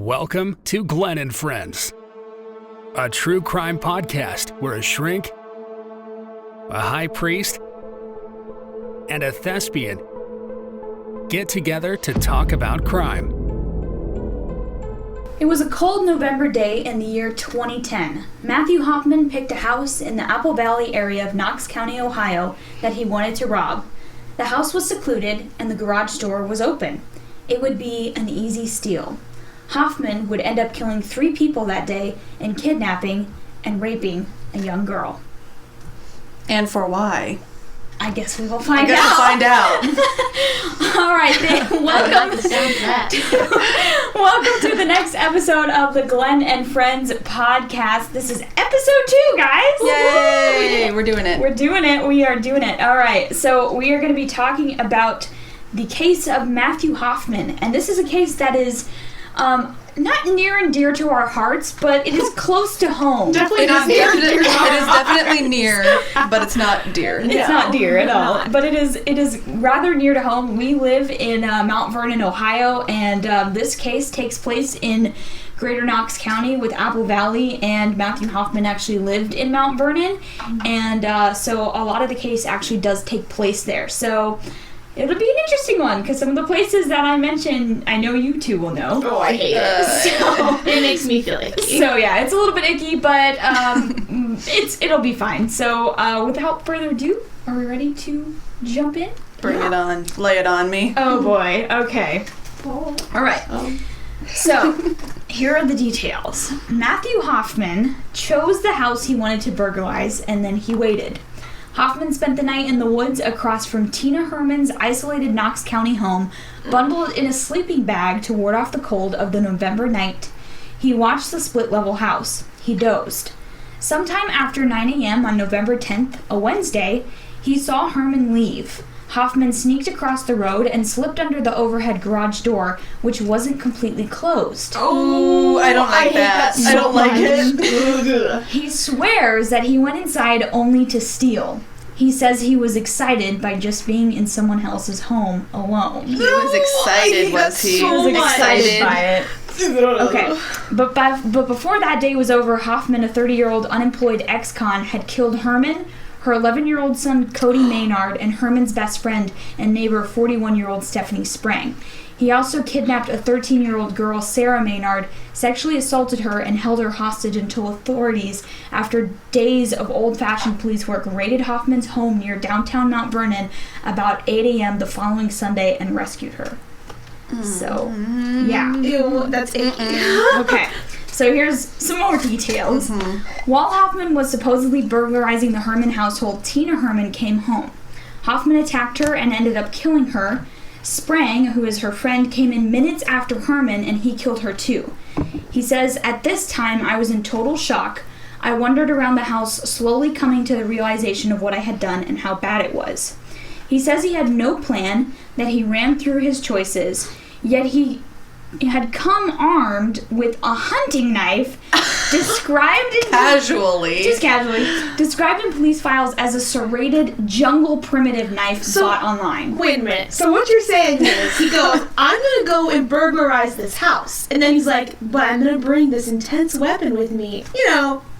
Welcome to Glen Friends, a true crime podcast where a shrink, a high priest, and a thespian get together to talk about crime. It was a cold November day in the year 2010. Matthew Hoffman picked a house in the Apple Valley area of Knox County, Ohio, that he wanted to rob. The house was secluded and the garage door was open. It would be an easy steal. Hoffman would end up killing 3 people that day and kidnapping and raping a young girl. And for why? I guess we will find out. We'll find out. All right, then. Welcome to the next episode of the Glen and Friends podcast. This is episode 2, guys. Yay! We're doing it. We are doing it. All right, so we are going to be talking about the case of Matthew Hoffman, and this is a case that is not near and dear to our hearts, but it is close to home. Definitely not near and dear to our hearts. It is definitely near, but it's not dear. It's not dear at all, but it is rather near to home. We live in Mount Vernon, Ohio, and this case takes place in Greater Knox County with Apple Valley, and Matthew Hoffman actually lived in Mount Vernon, and so a lot of the case actually does take place there. So it'll be an interesting one, because some of the places that I mentioned, I know you two will know. Oh, I hate it. So, it makes me feel icky. So yeah, it's a little bit icky, but it'll be fine. So without further ado, are we ready to jump in? Bring it on. Lay it on me. Oh boy, okay. All right. So, here are the details. Matthew Hoffman chose the house he wanted to burglarize, and then he waited. Hoffman spent the night in the woods across from Tina Herman's isolated Knox County home, bundled in a sleeping bag to ward off the cold of the November night. He watched the split-level house. He dozed. Sometime after 9 a.m. on November 10th, a Wednesday, he saw Herman leave. Hoffman sneaked across the road and slipped under the overhead garage door, which wasn't completely closed. Oh, I don't like that. I don't like it. He swears that he went inside only to steal. He says he was excited by just being in someone else's home alone. He was excited, was he? He was excited by it. Okay, but before that day was over, Hoffman, a 30-year-old unemployed ex-con, had killed Herman, her 11-year-old son Cody Maynard, and Herman's best friend and neighbor 41-year-old Stephanie Sprang. He also kidnapped a 13-year-old girl, Sarah Maynard, sexually assaulted her, and held her hostage until authorities, after days of old-fashioned police work, raided Hoffman's home near downtown Mount Vernon about 8 a.m. the following Sunday and rescued her. So, yeah. Ew, that's icky. Okay. So here's some more details. While Hoffman was supposedly burglarizing the Herman household, Tina Herman came home. Hoffman attacked her and ended up killing her. Sprang, who is her friend, came in minutes after Herman, and he killed her too. He says, "At this time, I was in total shock. I wandered around the house, slowly coming to the realization of what I had done and how bad it was." He says he had no plan, that he ran through his choices, yet he had come armed with a hunting knife, described in described in police files as a serrated jungle primitive knife bought online. Wait a minute. So what you're saying is, he goes, I'm going to go and burglarize this house. And then he's like, but I'm going to bring this intense weapon with me,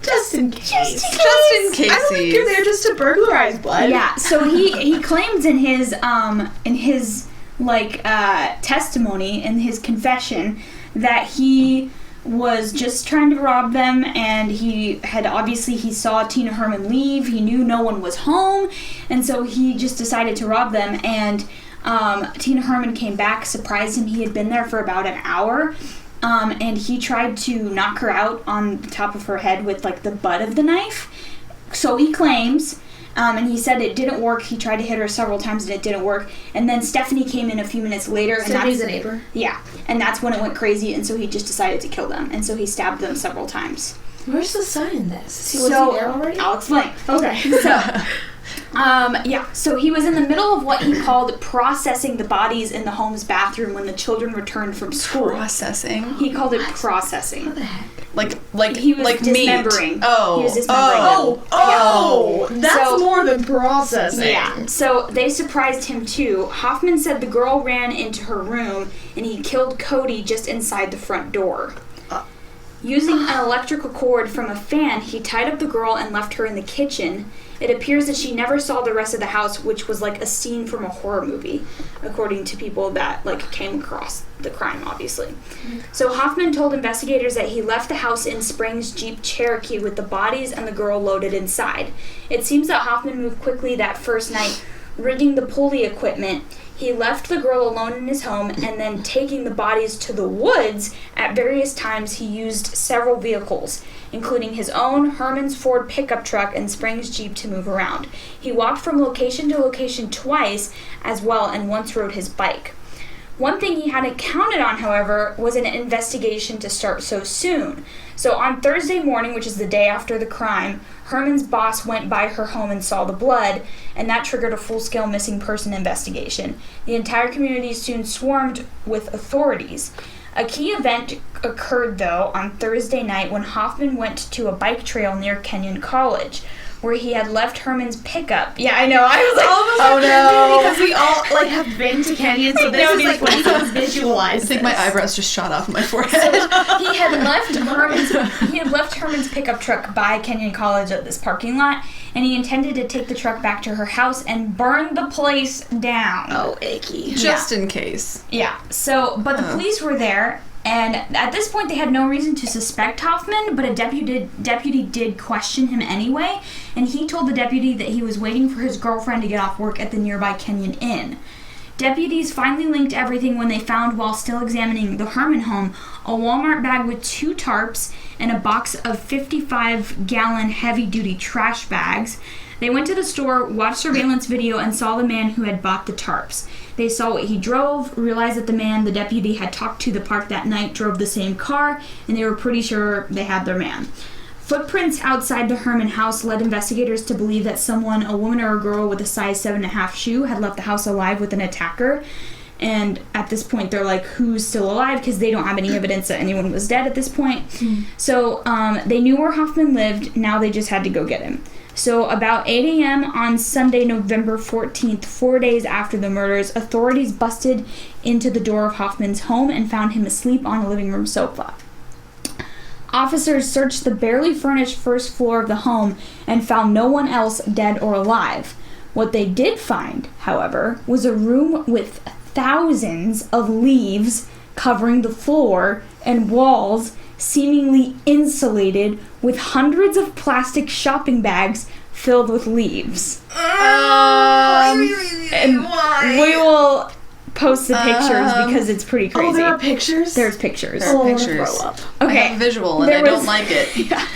just in case. Just in case. I don't think you're there just to burglarize blood. Yeah, so he claims in his testimony, in his confession, that he was just trying to rob them, and he saw Tina Herman leave. He knew no one was home, and so he just decided to rob them. And Tina Herman came back, surprised him. He had been there for about an hour, and he tried to knock her out on the top of her head with the butt of the knife. So he claims. And he said it didn't work. He tried to hit her several times and it didn't work. And then Stephanie came in a few minutes later. Stephanie's a neighbor. Yeah. And that's when it went crazy, and so he just decided to kill them. And so he stabbed them several times. Where's the son in this? Was he there already? I'll explain. Okay. So, Yeah, so he was in the middle of what he called processing the bodies in the home's bathroom when the children returned from school. Processing? He called it processing. What the heck? Like he was like dismembering. meat. Oh. He was dismembering them. That's So- more than processing. Yeah, so they surprised him too. Hoffman said the girl ran into her room and he killed Cody just inside the front door. Using an electrical cord from a fan, he tied up the girl and left her in the kitchen. It appears that she never saw the rest of the house, which was like a scene from a horror movie, according to people that like came across the crime, obviously. So Hoffman told investigators that he left the house in Springs Jeep Cherokee with the bodies and the girl loaded inside. It seems that Hoffman moved quickly that first night, rigging the pulley equipment. He left the girl alone in his home, and then taking the bodies to the woods. At various times, he used several vehicles, including his own, Herman's Ford pickup truck, and Springs Jeep to move around. He walked from location to location twice as well, and once rode his bike. One thing he hadn't counted on, however, was an investigation to start so soon. So on Thursday morning, which is the day after the crime, Herman's boss went by her home and saw the blood, and that triggered a full-scale missing person investigation. The entire community soon swarmed with authorities. A key event occurred, though, on Thursday night when Hoffman went to a bike trail near Kenyon College, where he had left Herman's pickup. Yeah, I know. I was like, Oh no! Because we all like have been to Kenyon, so this is like when someone's visualized. I think my eyebrows just shot off my forehead. he had left Herman's pickup truck by Kenyon College at this parking lot, and he intended to take the truck back to her house and burn the place down. Oh, icky. Just in case. Yeah. So, but the police were there, and at this point they had no reason to suspect Hoffman, but a deputy did question him anyway, and he told the deputy that he was waiting for his girlfriend to get off work at the nearby Kenyon Inn. Deputies finally linked everything when they found, while still examining the Herman home, a Walmart bag with 2 tarps and a box of 55-gallon heavy-duty trash bags. They went to the store, watched surveillance video, and saw the man who had bought the tarps. They saw what he drove, realized that the man the deputy had talked to the park that night drove the same car, and they were pretty sure they had their man. Footprints outside the Herman house led investigators to believe that someone, a woman or a girl with a size 7.5 shoe, had left the house alive with an attacker. And at this point, they're like, who's still alive? Because they don't have any evidence that anyone was dead at this point. So they knew where Hoffman lived. Now they just had to go get him. So about 8 a.m. on Sunday, November 14th, 4 days after the murders, authorities busted into the door of Hoffman's home and found him asleep on a living room sofa. Officers searched the barely furnished first floor of the home and found no one else dead or alive. What they did find, however, was a room with thousands of leaves covering the floor and walls, seemingly insulated, with hundreds of plastic shopping bags filled with leaves. And we will post the pictures because it's pretty crazy. Oh, there are pictures? There's pictures. There are Oh, pictures. throw up. Okay. I have a visual and There I don't was- like it. Yeah.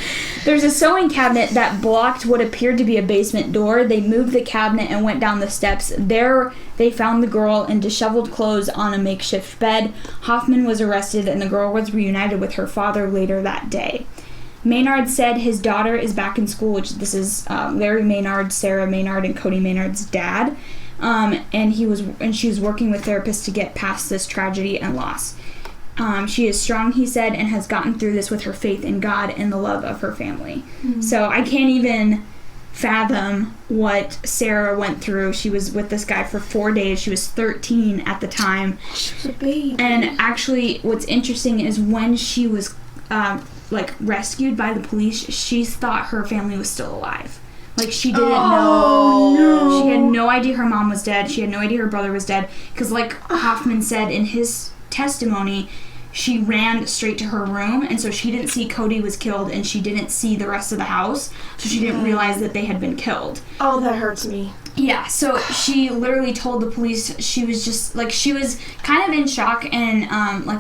There's a sewing cabinet that blocked what appeared to be a basement door. They moved the cabinet and went down the steps. There, they found the girl in disheveled clothes on a makeshift bed. Hoffman was arrested, and the girl was reunited with her father later that day. Maynard said his daughter is back in school, which this is Larry Maynard, Sarah Maynard, and Cody Maynard's dad. And she was working with therapists to get past this tragedy and loss. She is strong, he said, and has gotten through this with her faith in God and the love of her family. So I can't even fathom what Sarah went through. She was with this guy for 4 days. She was 13 at the time. She was a baby. And actually, what's interesting is when she was rescued by the police, she thought her family was still alive. Like, she didn't know. No. She had no idea her mom was dead. She had no idea her brother was dead. Because like Hoffman said in his testimony, she ran straight to her room, and so she didn't see Cody was killed, and she didn't see the rest of the house, so she didn't realize that they had been killed. Oh, that hurts me. Yeah, so she literally told the police she was just, like, she was kind of in shock and,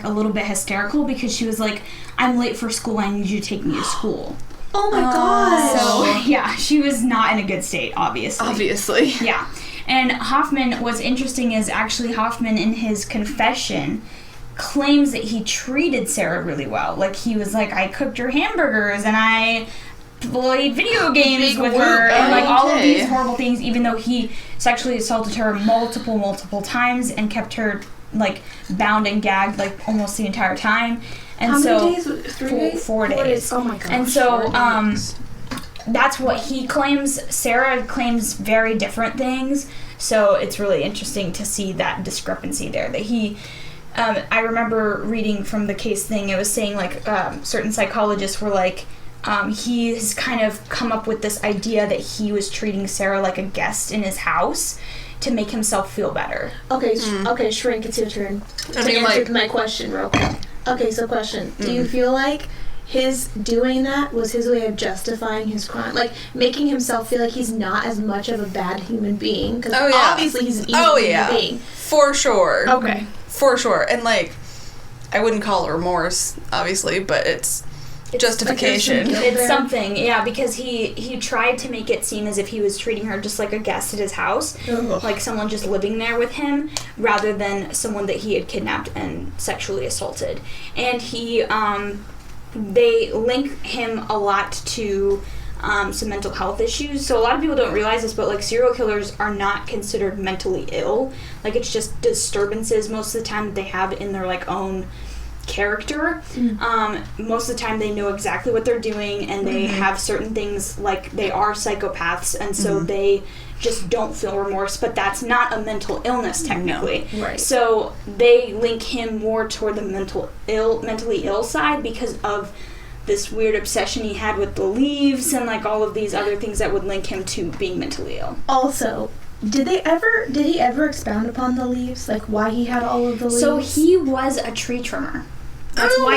a little bit hysterical, because she was like, I'm late for school, I need you to take me to school. Oh my gosh. So, yeah, she was not in a good state, obviously. Yeah. And Hoffman, what's interesting is actually Hoffman, in his confession, claims that he treated Sarah really well. Like, he was like, I cooked her hamburgers and I played video games with her and like all of these horrible things, even though he sexually assaulted her multiple times and kept her like bound and gagged like almost the entire time. And How so many days? 3 days? 4 days. Oh my gosh. And so that's what he claims. Sarah claims very different things. So it's really interesting to see that discrepancy there. That he, I remember reading from the case thing, it was saying like certain psychologists were like, he has kind of come up with this idea that he was treating Sarah like a guest in his house to make himself feel better. Okay, okay, Shrink, it's your turn to answer my question real quick. Okay, so question. Do you feel like his doing that was his way of justifying his crime? Like, making himself feel like he's not as much of a bad human being? Because obviously he's an evil human being. For sure. Okay. For sure. And, like, I wouldn't call it remorse, obviously, but it's justification. It's something, yeah, because he tried to make it seem as if he was treating her just like a guest at his house, like someone just living there with him, rather than someone that he had kidnapped and sexually assaulted. And they link him a lot to some mental health issues. So a lot of people don't realize this, but like serial killers are not considered mentally ill. Like it's just disturbances most of the time that they have in their like own character. Most of the time they know exactly what they're doing, and they have certain things, like they are psychopaths, and so they just don't feel remorse, but that's not a mental illness technically. No. Right. So they link him more toward the mentally ill side because of this weird obsession he had with the leaves and like all of these other things that would link him to being mentally ill. Also, did he ever expound upon the leaves? Like why he had all of the leaves? So he was a tree trimmer. That's why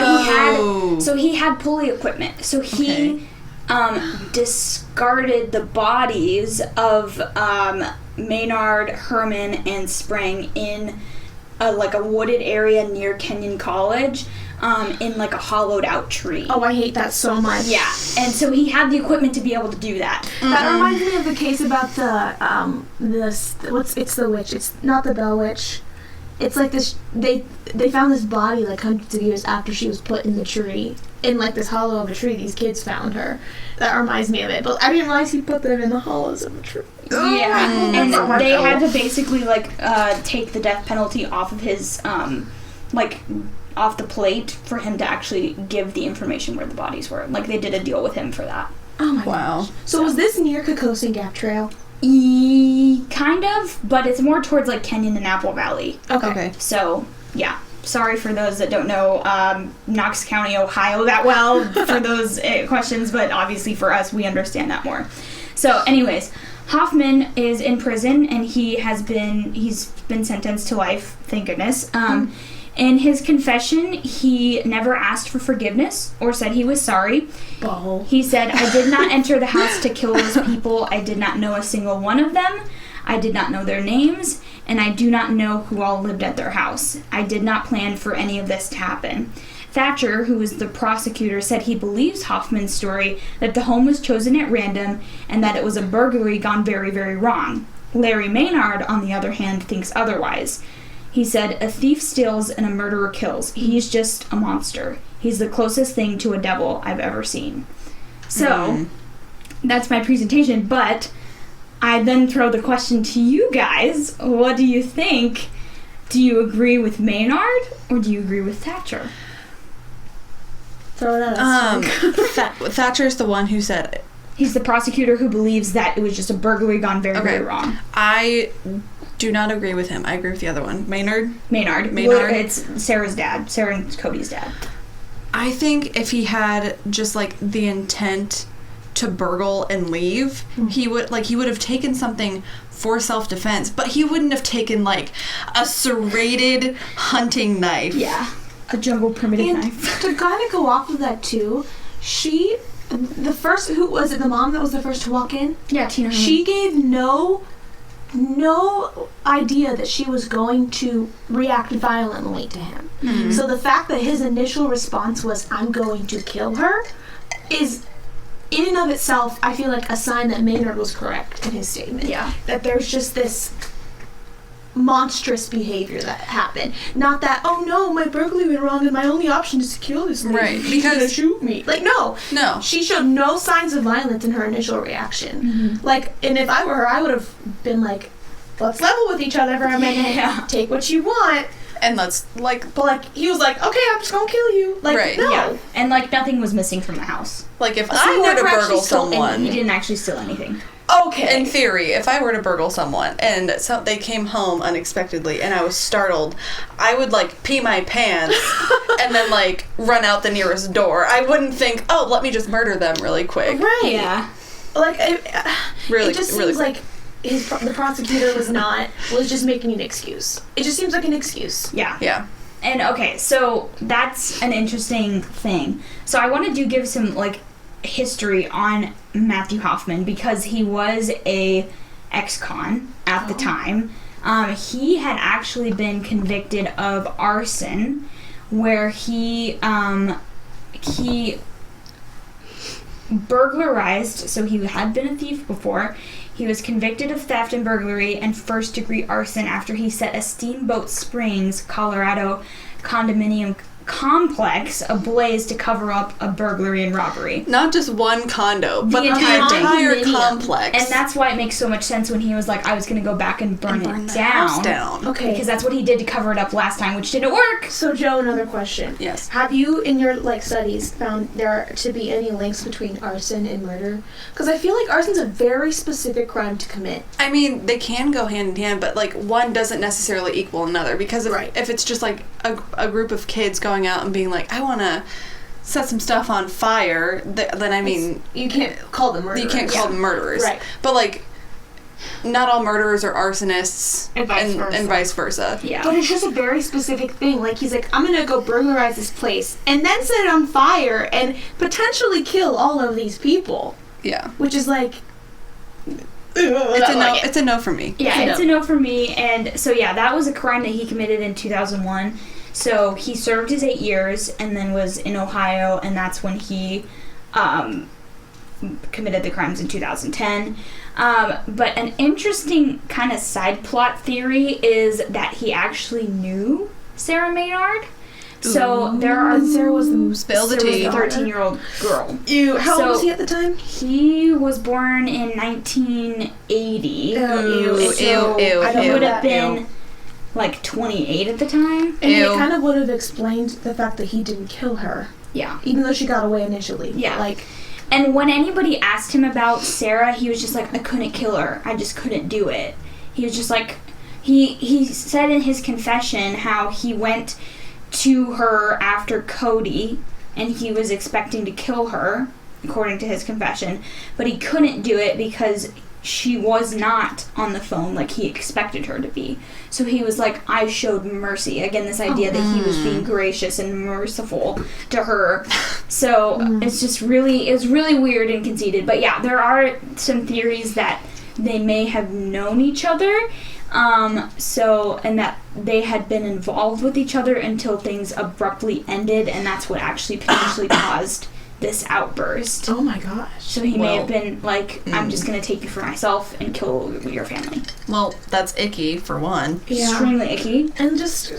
he had pulley equipment. So he discarded the bodies of Maynard, Herman, and Sprang in a wooded area near Kenyon College, in like a hollowed out tree. Oh, I hate that so much. Yeah, and so he had the equipment to be able to do that. That reminds me of the case about it's the witch. It's not the Bell Witch. It's like this. They found this body like hundreds of years after she was put in the tree, in like this hollow of a tree. These kids found her. That reminds me of it. But I didn't realize he put them in the hollows of a tree. Yeah, and they had to basically like take the death penalty off of his off the plate for him to actually give the information where the bodies were. Like they did a deal with him for that. Oh my gosh. So was this near Kokosin Gap Trail? Kind of, but it's more towards like Kenyon and Apple Valley. Okay. So, yeah. Sorry for those that don't know Knox County, Ohio that well for those questions, but obviously for us, we understand that more. So, anyways, Hoffman is in prison, and he's been sentenced to life, thank goodness. In his confession, he never asked for forgiveness or said he was sorry. He said, "I did not enter the house to kill those people. I did not know a single one of them. I did not know their names, and I do not know who all lived at their house. I did not plan for any of this to happen." Thatcher, who was the prosecutor, said he believes Hoffman's story that the home was chosen at random and that it was a burglary gone very, very wrong. Larry Maynard, on the other hand, thinks otherwise. He said, "A thief steals and a murderer kills. He's just a monster. He's the closest thing to a devil I've ever seen." So, that's my presentation, but I then throw the question to you guys. What do you think? Do you agree with Maynard or do you agree with Thatcher? Throw it at us. Thatcher's the one who said it. He's the prosecutor who believes that it was just a burglary gone very, very wrong. I do not agree with him. I agree with the other one. Maynard. It's Sarah's dad. Sarah and Cody's dad. I think if he had just like the intent to burgle and leave, he would have taken something for self-defense, but he wouldn't have taken like a serrated hunting knife. Yeah, a jungle primitive knife. To kind of go off of that too, who was it? The mom that was the first to walk in? Yeah, Tina. She gave no idea that she was going to react violently to him. So the fact that his initial response was, "I'm going to kill her," is in and of itself, I feel like a sign that Maynard was correct in his statement. Yeah. That there's just this monstrous behavior that happened. Not that, oh no, my burglary went wrong and my only option is to kill this lady. Right, She's gonna shoot me. Like, no. She showed no signs of violence in her initial reaction. Mm-hmm. Like, and if I were her, I would have been like, let's level with each other for a minute. Take what you want. And let's, like... But, like, he was like, okay, I'm just gonna kill you. Like, right. no. Yeah. And, like, nothing was missing from the house. Like, if I were to burgle someone... He didn't actually steal anything. Okay. In theory, if I were to burgle someone and so they came home unexpectedly and I was startled, I would, like, pee my pants and then, like, run out the nearest door. I wouldn't think, oh, let me just murder them really quick. Right. Yeah. Like, it just really seems like the prosecutor was just making an excuse. It just seems like an excuse. Yeah. Yeah. And, okay, so that's an interesting thing. So I want to give some, like, history on Matthew Hoffman because he was a ex-con at the time. He had actually been convicted of arson, where he burglarized. So he had been a thief before. He was convicted of theft and burglary and first-degree arson after he set a Steamboat Springs, Colorado condominium complex ablaze to cover up a burglary and robbery. Not just one condo, but the entire entire complex. And that's why it makes so much sense when he was like, I was going to go back and burn it the house down. Okay. Because that's what he did to cover it up last time, which didn't work. So, Joe, another question. Yes. Have you, in your, like, studies, found there to be any links between arson and murder? Because I feel like arson's a very specific crime to commit. I mean, they can go hand in hand, but, like, one doesn't necessarily equal another. Because if it's just, like, a group of kids going out and being like, I want to set some stuff on fire, then, I mean... You can't call them murderers. You can't call them murderers. Right. But, like, not all murderers are arsonists. And vice versa. Yeah. But it's just a very specific thing. Like, he's like, I'm going to go burglarize this place and then set it on fire and potentially kill all of these people. Yeah. Which is like... It's a no for me. Yeah, it's a no for me. And so, yeah, that was a crime that he committed in 2001. So he served his 8 years and then was in Ohio, and that's when he committed the crimes in 2010. But an interesting kind of side plot theory is that he actually knew Sarah Maynard. So there are... Sarah was the... Spill the tea. 13-year-old girl. How old was he at the time? He was born in 1980. Ew. He would have been... like 28 at the time. And it kind of would have explained the fact that he didn't kill her. Yeah. Even though she got away initially. Yeah. Like, and when anybody asked him about Sarah, he was just like, I couldn't kill her. I just couldn't do it. He was just like, he said in his confession how he went to her after Cody and he was expecting to kill her, according to his confession, but he couldn't do it because she was not on the phone like he expected her to be. So he was like, I showed mercy. Again, this idea that he was being gracious and merciful to her. So it's just really weird and conceited. But yeah, there are some theories that they may have known each other. And that they had been involved with each other until things abruptly ended, and that's what actually potentially caused this outburst. oh my gosh. So he may have been like, I'm just going to take you for myself and kill your family. Well, that's icky, for one. Yeah. Extremely icky. And just...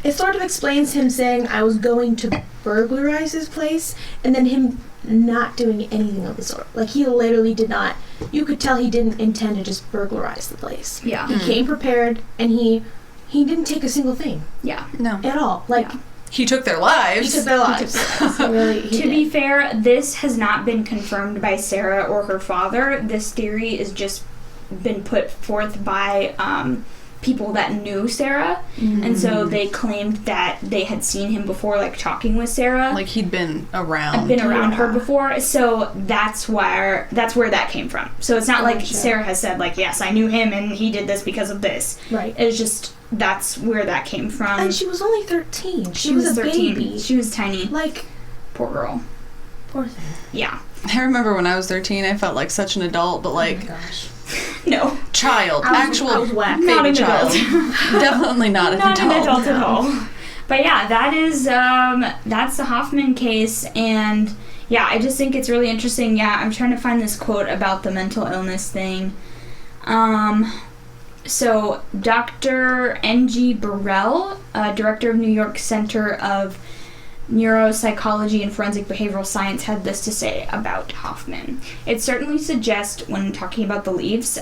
it sort of explains him saying, I was going to burglarize his place, and then him not doing anything of the sort. Like, he literally did not... You could tell he didn't intend to just burglarize the place. Yeah. He came prepared, and he didn't take a single thing. Yeah. No. At all. Like... Yeah. He took their lives. He took their lives. To be fair, this has not been confirmed by Sarah or her father. This theory is just been put forth by people that knew Sarah, and so they claimed that they had seen him before, like talking with Sarah. Like he'd been around. Her before, so that's where that came from. So it's not like Sarah has said, like, yes, I knew him and he did this because of this. Right. It's just that's where that came from. And she was only 13. She was a 13. baby. She was tiny. Like, poor girl. poor thing. Yeah. I remember when I was 13, I felt like such an adult, but like... Oh my gosh. No. Child. I was whack. baby Not an child. Definitely not an adult. Not an adult at all. But yeah, that is, that's the Hoffman case, and yeah, I just think it's really interesting. Yeah, I'm trying to find this quote about the mental illness thing. So Dr. N.G. Burrell, director of New York Center of Neuropsychology and Forensic Behavioral Science, had this to say about Hoffman. It certainly suggests, when talking about the leaves,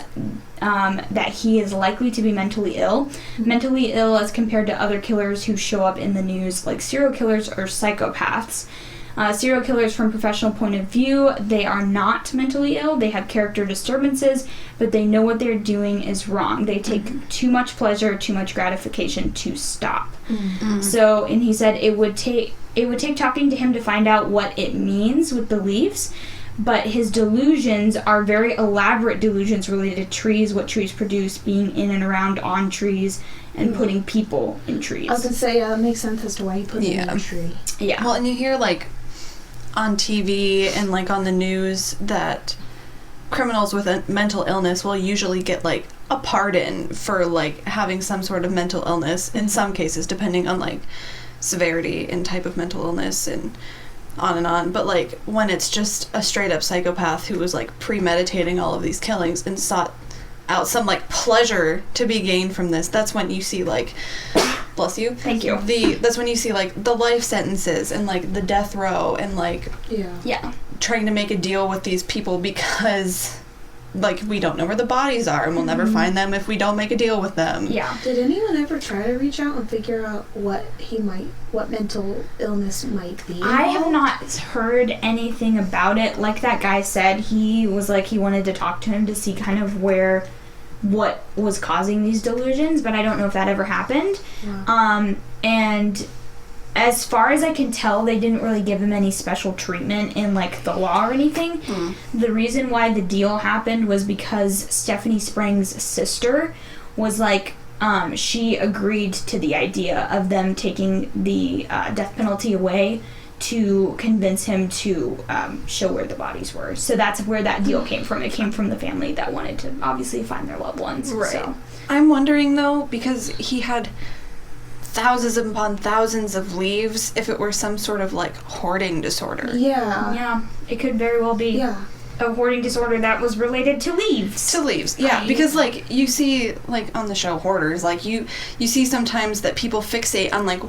that he is likely to be mentally ill. Mentally ill as compared to other killers who show up in the news, like serial killers or psychopaths. Serial killers, from a professional point of view, they are not mentally ill. They have character disturbances, but they know what they're doing is wrong. They take too much pleasure, too much gratification to stop. So, and he said it would take talking to him to find out what it means with the leaves, but his delusions are very elaborate delusions related to trees, what trees produce, being in and around on trees, and putting people in trees. I was going to say, it makes sense as to why he put them in a tree. Yeah. Well, and you hear, like, on TV and, like, on the news that criminals with a mental illness will usually get, like, a pardon for, like, having some sort of mental illness, in some cases, depending on, like, severity and type of mental illness and on. But, like, when it's just a straight-up psychopath who was, like, premeditating all of these killings and sought out some, like, pleasure to be gained from this, that's when you see, like, bless you. Thank you. That's when you see, like, the life sentences and, like, the death row and, like, yeah, trying to make a deal with these people because, like, we don't know where the bodies are and we'll never find them if we don't make a deal with them. Yeah. Did anyone ever try to reach out and figure out what mental illness might be? I have not heard anything about it. Like that guy said, he was like, he wanted to talk to him to see kind of what was causing these delusions, but I don't know if that ever happened. Wow. And as far as I can tell, they didn't really give him any special treatment in, like, the law or anything. The reason why the deal happened was because Stephanie Sprang's sister was, like, she agreed to the idea of them taking the death penalty away to convince him to show where the bodies were. So that's where that deal came from. It came from the family that wanted to obviously find their loved ones. Right. So. I'm wondering, though, because he had thousands upon thousands of leaves, if it were some sort of, like, hoarding disorder. Yeah, it could very well be a hoarding disorder that was related to leaves. Yeah, because, like, you see, like, on the show Hoarders, like, you see sometimes that people fixate on, like,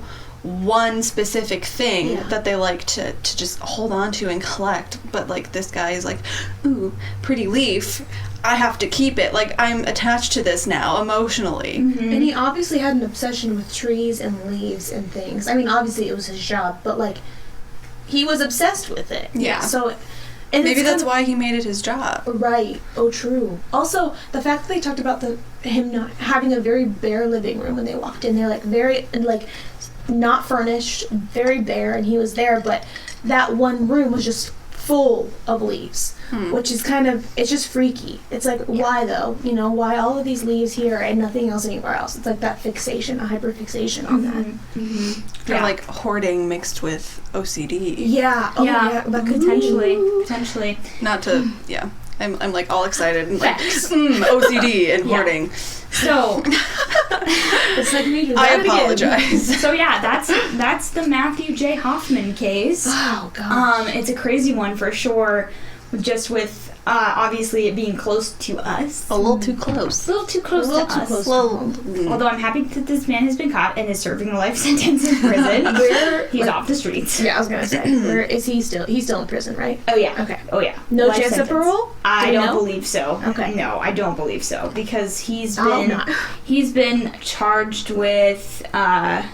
one specific thing that they like to just hold on to and collect, but, like, this guy is like, ooh, pretty leaf, I have to keep it, like, I'm attached to this now emotionally. And he obviously had an obsession with trees and leaves and things. I mean, obviously it was his job, but, like, he was obsessed with it. Yeah. So, and maybe that's why he made it his job. Right. Oh, true. Also, the fact that they talked about him not having a very bare living room when they walked in, they're, like, very, like, not furnished, very bare, and he was there, but that one room was just full of leaves, which is kind of, it's just freaky. It's like, why though? You know, why all of these leaves here and nothing else anywhere else? It's like that fixation, a hyperfixation on that. Or, like, hoarding mixed with OCD. Yeah. Oh, yeah. But potentially. Not to, I'm like, all excited and, like, OCD and hoarding. So, it's like me. I apologize. So yeah, that's the Matthew J. Hoffman case. Oh god. It's a crazy one for sure, just with obviously it being close to us. A little too close. A little too close to us. Although I'm happy that this man has been caught and is serving a life sentence in prison. He's off the streets. Yeah, I was gonna say. Where is he still? He's still in prison, right? Oh yeah. Okay. Oh yeah. No life chance sentence. of parole? I don't believe so. Okay. No, I don't believe so because he's Oh, been charged with I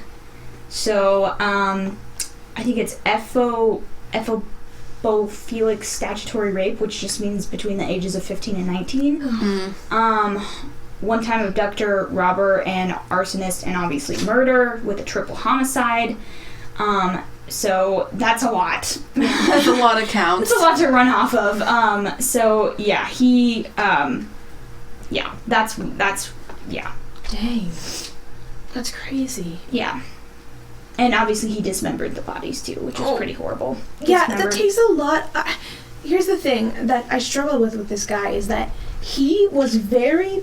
think it's ephebophilic statutory rape, which just means between the ages of 15 and 19. One-time abductor, robber, and arsonist, and obviously murder with a triple homicide. So that's a lot. That's a lot of counts. It's a lot to run off of. So yeah, he, that's yeah. Dang. That's crazy. Yeah. And obviously he dismembered the bodies too, which is pretty horrible. Yeah, that takes a lot. Here's the thing that I struggle with this guy is that he was very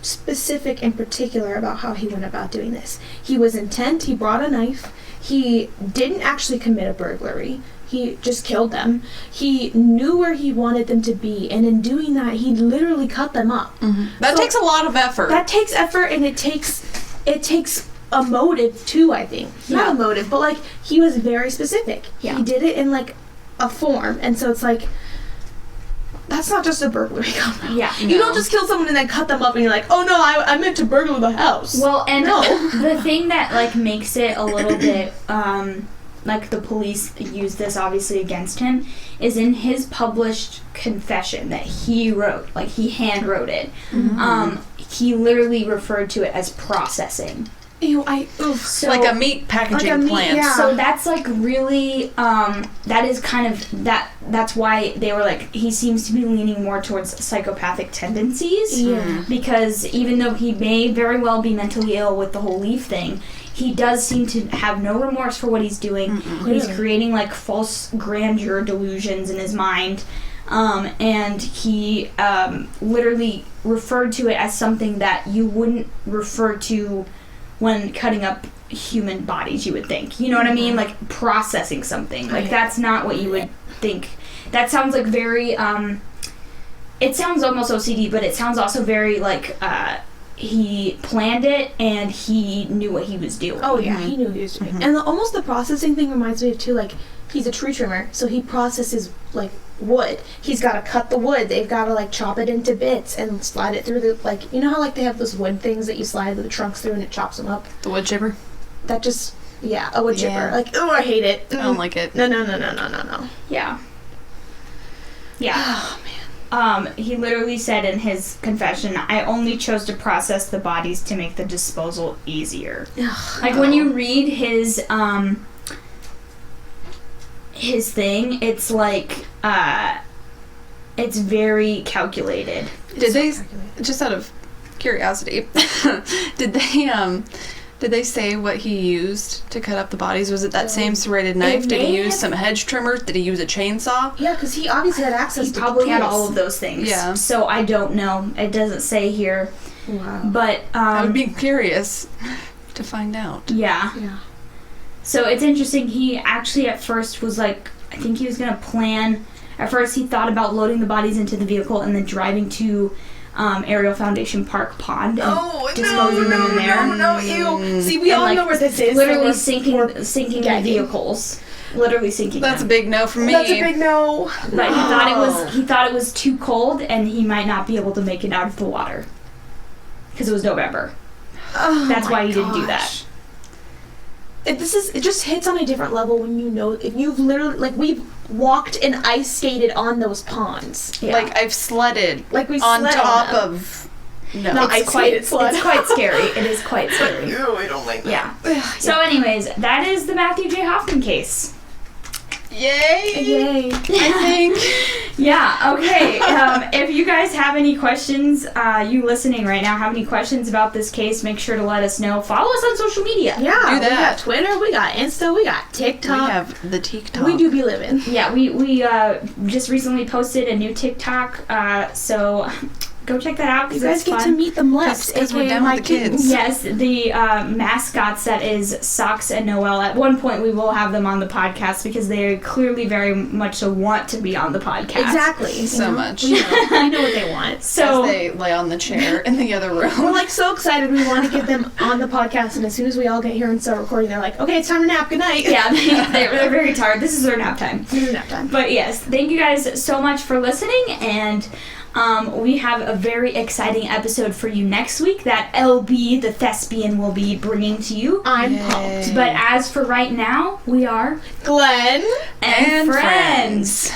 specific and particular about how he went about doing this. He was intent. He brought a knife. He didn't actually commit a burglary. He just killed them. He knew where he wanted them to be, and in doing that, he literally cut them up. That takes a lot of effort. That takes effort, and it takes a motive too, I think. Not a motive, but like he was very specific. Yeah. He did it in like a form, and so it's like that's not just a burglary cover. Yeah. You don't just kill someone and then cut them up and you're like, oh no, I meant to burgle the house. Well, and no. the thing that like makes it a little bit like the police use this obviously against him is in his published confession that he wrote, like he hand wrote it. He literally referred to it as processing. So, like a meat packaging plant. Yeah. So that's like really that is kind of that's why they were like he seems to be leaning more towards psychopathic tendencies. Because even though he may very well be mentally ill with the whole leaf thing, he does seem to have no remorse for what he's doing. He's creating like false grandeur delusions in his mind. And he literally referred to it as something that you wouldn't refer to when cutting up human bodies, you would think. You know what I mean? Like processing something. Like that's not what you would think. That sounds like very, it sounds almost OCD, but it sounds also very like, he planned it and he knew what he was doing. Oh yeah, he knew what he was doing. And almost the processing thing reminds me of too, like, he's a tree trimmer, so he processes like wood. He's got to cut the wood. They've got to like chop it into bits and slide it through the, like, you know how like they have those wood things that you slide the trunks through and it chops them up? The wood chipper? That just, a wood chipper. Like, oh, I hate it. I don't like it. No. Yeah. Yeah. Oh man. He literally said in his confession, I only chose to process the bodies to make the disposal easier. Like when you read his thing, it's like it's very calculated. Did they, just out of curiosity, did they say what he used to cut up the bodies? Was it that same serrated knife? Did he use some hedge trimmers? Did he use a chainsaw? Yeah, because he obviously had access to probably had tools. all of those things. Yeah. So I don't know. It doesn't say here. Wow. But I would be curious to find out. Yeah. So it's interesting. He actually at first was like, I think he was going to plan. At first he thought about loading the bodies into the vehicle and then driving to Ariel Foundation Park Pond and disposing them in there. No, ew. See, we all know where this is. Literally sinking the vehicles. Literally sinking That's them. a big no for me. That's a big no. But he thought it was too cold and he might not be able to make it out of the water. Because it was November. Oh, That's why he didn't do that. It just hits on a different level when you know, if you've literally, like, we've walked and ice skated on those ponds. Yeah. Like I've sledded Like we on sled top on them. of no. Not ice skated sled. It's quite scary. It is quite scary. Ew, I don't like that. Yeah. So anyways, that is the Matthew J. Hoffman case. Yay! Yay. I think. Yeah, okay. If you guys have any questions, you listening right now have any questions about this case, make sure to let us know. Follow us on social media. Yeah, Do we that. got Twitter, we got Insta, we got TikTok. We have the TikTok. We do be living. Yeah, we just recently posted a new TikTok, so go check that out. You guys get to meet them left. Because we're down with the kids. Yes, the mascots, that is Socks and Noelle. At one point, we will have them on the podcast because they clearly very much so want to be on the podcast. Exactly. So much. We know what they want. So As they lay on the chair in the other room. We're like so excited. We want to get them on the podcast, and as soon as we all get here and start recording, they're like, "Okay, it's time to nap. Good night." yeah, they're very tired. This is their nap time. This is nap time. But yes, thank you guys so much for listening, and we have a very exciting episode for you next week that LB, the thespian, will be bringing to you. I'm pumped. But as for right now, we are Glen and friends.